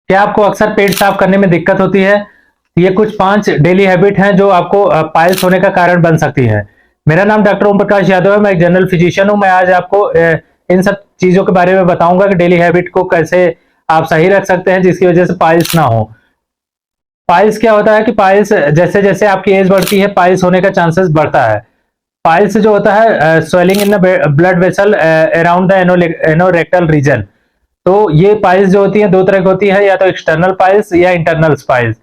क्या आपको अक्सर पेट साफ करने में दिक्कत होती है? ये कुछ 5 डेली हैबिट हैं जो आपको पाइल्स होने का कारण बन सकती है। मेरा नाम डॉक्टर ओम प्रकाश यादव है, मैं एक जनरल फिजिशियन हूं। मैं आज आपको इन सब चीजों के बारे में बताऊंगा कि डेली हैबिट को कैसे आप सही रख सकते हैं जिसकी वजह से पाइल्स ना हो। पाइल्स क्या होता है कि पाइल्स जैसे जैसे आपकी एज बढ़ती है पाइल्स होने का चांसेस बढ़ता है। पाइल्स जो होता है swelling in the blood vessel around the anorectal region. तो ये पाइल्स जो होती है दो तरह की होती है, या तो एक्सटर्नल पाइल्स या इंटरनल पाइल्स,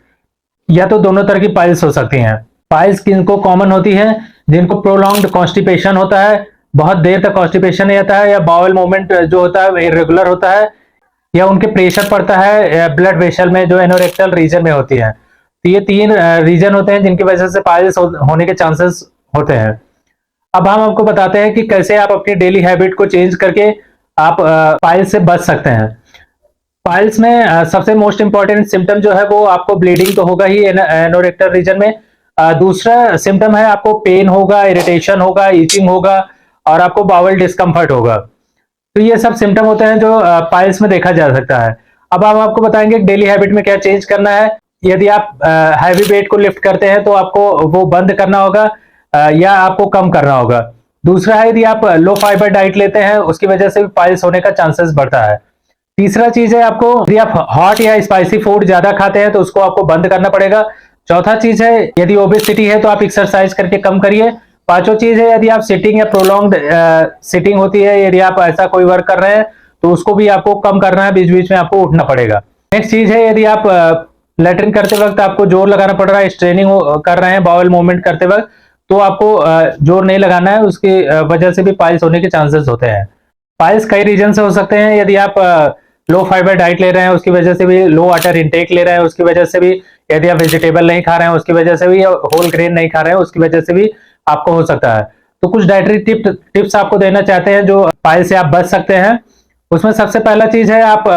या तो दोनों तरह की पाइल्स हो सकती हैं। पाइल्स किनको कॉमन होती है? जिनको प्रोलॉन्ग्ड कॉन्स्टिपेशन होता है, बहुत देर तक कॉन्स्टिपेशन रहता है, या बाउल मूवमेंट जो होता है इरेगुलर होता है, या उनके प्रेशर पड़ता है ब्लड वेसल में जो एनोरेक्टल रीजन में होती है। तो ये 3 रीजन होते हैं जिनकी वजह से पाइल्स होने के चांसेस होते हैं। अब हम आपको बताते हैं कि कैसे आप अपनी डेली हैबिट को चेंज करके आप पाइल्स से बच सकते हैं। पाइल्स में सबसे मोस्ट इंपॉर्टेंट सिम्टम जो है वो आपको ब्लीडिंग तो होगा ही एनोरेक्टल रीजन में। दूसरा सिम्टम है आपको पेन होगा, इरिटेशन होगा, ईचिंग होगा और आपको बाउल डिस्कम्फर्ट होगा। तो ये सब सिम्टम होते हैं जो पाइल्स में देखा जा सकता है। अब हम आपको बताएंगे डेली हैबिट में क्या चेंज करना है। यदि आप हैवी वेट को लिफ्ट करते हैं तो आपको वो बंद करना होगा या आपको कम करना होगा। दूसरा है यदि आप लो फाइबर डाइट लेते हैं उसकी वजह से भी पाइल्स होने का चांसेस बढ़ता है। तीसरा चीज है आपको यदि आप हॉट या स्पाइसी फूड ज्यादा खाते हैं तो उसको आपको बंद करना पड़ेगा। चौथा चीज है यदि ओबेसिटी है तो आप एक्सरसाइज करके कम करिए। पांचवा चीज है यदि आप सिटिंग या प्रोलॉन्ग्ड सिटिंग होती है, यदि आप ऐसा कोई वर्क कर रहे हैं तो उसको भी आपको कम करना है, बीच बीच में आपको उठना पड़ेगा। नेक्स्ट चीज है यदि आप लेटरिन करते वक्त आपको जोर लगाना पड़ रहा है, स्ट्रेनिंग कर रहे हैं बाउल मूवमेंट करते वक्त, तो आपको जोर नहीं लगाना है, उसकी वजह से भी पाइल्स होने के चांसेस होते हैं। पाइल्स कई रीजन से हो सकते हैं। यदि आप लो फाइबर डाइट ले रहे हैं उसकी वजह से भी, लो वाटर इंटेक ले रहे हैं उसकी वजह से भी, यदि आप वेजिटेबल नहीं खा रहे हैं उसकी वजह से भी, या होल ग्रेन नहीं खा रहे हैं उसकी वजह से भी आपको हो सकता है। तो कुछ डाइटरी टिप्स आपको देना चाहते हैं जो पाइल्स से आप बच सकते हैं। उसमें सबसे पहला चीज है आप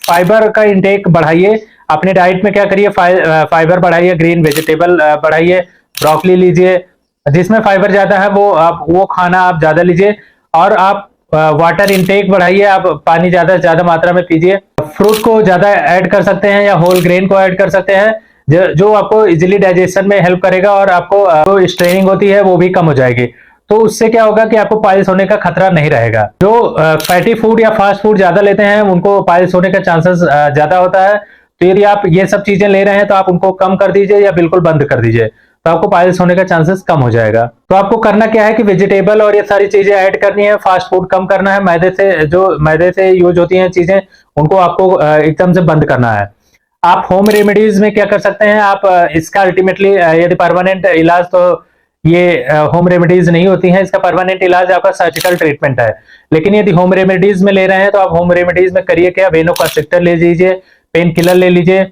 फाइबर का इंटेक बढ़ाइए। अपने डाइट में क्या करिए, फाइबर बढ़ाइए, ग्रीन वेजिटेबल बढ़ाइए, ब्रोकली लीजिए, जिसमें फाइबर ज्यादा है वो खाना आप ज्यादा लीजिए। और आप वाटर इंटेक बढ़ाइए, आप पानी ज्यादा से ज्यादा मात्रा में पीजिए। फ्रूट को ज्यादा ऐड कर सकते हैं या होल ग्रेन को ऐड कर सकते हैं जो आपको इजिली डाइजेशन में हेल्प करेगा और आपको जो स्ट्रेनिंग होती है वो भी कम हो जाएगी। तो उससे क्या होगा कि आपको पाइल्स होने का खतरा नहीं रहेगा। जो फैटी फूड या फास्ट फूड ज्यादा लेते हैं उनको पाइल्स होने का चांसेस ज्यादा होता है। तो यदि आप ये सब चीजें ले रहे हैं तो आप उनको कम कर दीजिए या बिल्कुल बंद कर दीजिए, तो आपको पाइल्स होने का चांसेस कम हो जाएगा। तो आपको करना क्या है कि वेजिटेबल और ये सारी चीजें ऐड करनी है, फास्ट फूड कम करना है, मैदे से यूज होती हैं चीजें उनको आपको एकदम से बंद करना है। आप होम रेमेडीज में क्या कर सकते हैं, आप इसका अल्टीमेटली यदि परमानेंट इलाज, तो ये होम रेमेडीज नहीं होती हैं, इसका परमानेंट इलाज आपका सर्जिकल ट्रीटमेंट है। लेकिन यदि होम रेमेडीज में ले रहे हैं तो आप होम रेमेडीज में करिए क्या, वेनोकॉन्स्ट्रिक्टर ले लीजिए, पेन किलर ले लीजिए,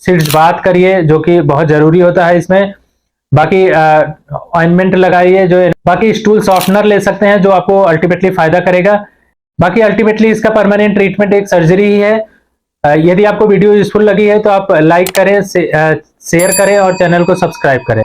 सीड्स बात करिए जो कि बहुत जरूरी होता है इसमें। बाकी ऑइंटमेंट लगाइए, जो बाकी स्टूल सॉफ्टनर ले सकते हैं जो आपको अल्टीमेटली फायदा करेगा। बाकी अल्टीमेटली इसका परमानेंट ट्रीटमेंट एक सर्जरी ही है। यदि आपको वीडियो यूजफुल लगी है तो आप लाइक करें, शेयर करें और चैनल को सब्सक्राइब करें।